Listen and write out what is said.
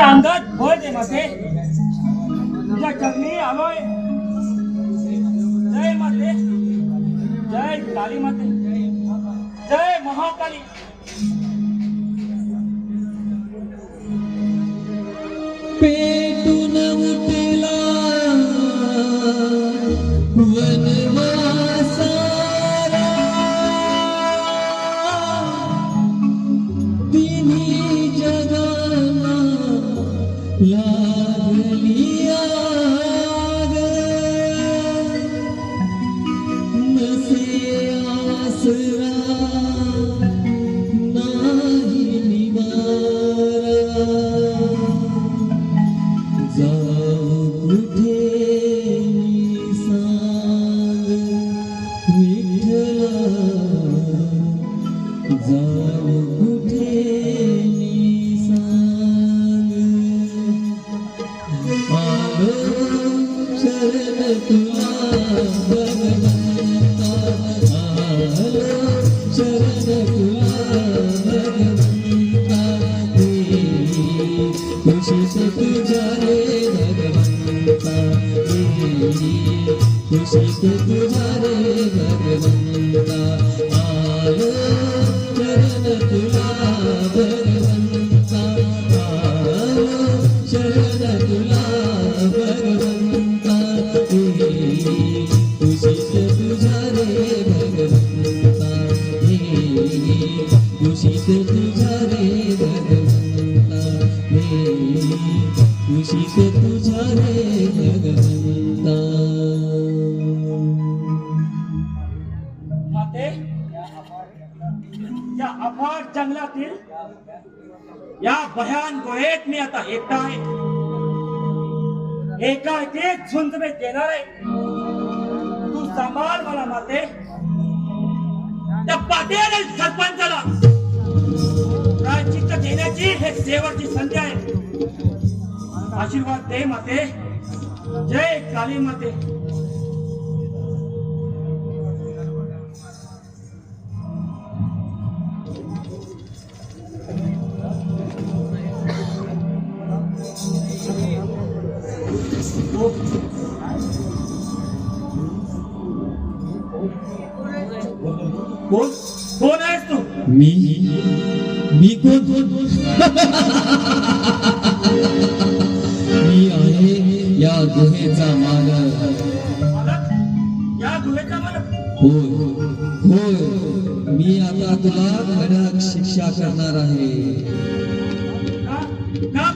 अंगात बळ दे माते, तुझ्या चरणी आलोय. जय माते, जय काली माते, जय महाकाली. पेटून उठला वनवासाला, तिन्ही जगाला लागली आग. नसे आसरा नाही निवारा, जाऊ कुठे सांग विठ्ठला, जाऊ कुठे सांग. आलो शरण तुला भगवंता, आलो शरण तुला भगवंता. खुशीत तुझ्या रे भगवंता, खुशीत तुझ्या रे भगवंता. आलो शरण तुला भगवंता, आलो शरण तुला भगवंता. खुशीत तुझ्या रे भगवंता, खुशीत तुझ्या रे भगवंता, खुशीत तुझ्या रे भगवंता. माते, या अफाट जंगलातील या भयान गोळेत मी आता एकटा आहे. एकाएकी झुंज में देणार आहे. तू सांभाळ मला माते. त्या पाटील सरपंचाला प्रायश्चित्त देण्याची हे शेवटची संधी आहे. आशीर्वाद दे माते. जय काली माते. कोण कोण आहेस तू? मी कोण? मी आहे या गुहेचा मालक. मालक? या गुहेचा मालक? होय होय, मी आता तुला कडक शिक्षा करणार आहे.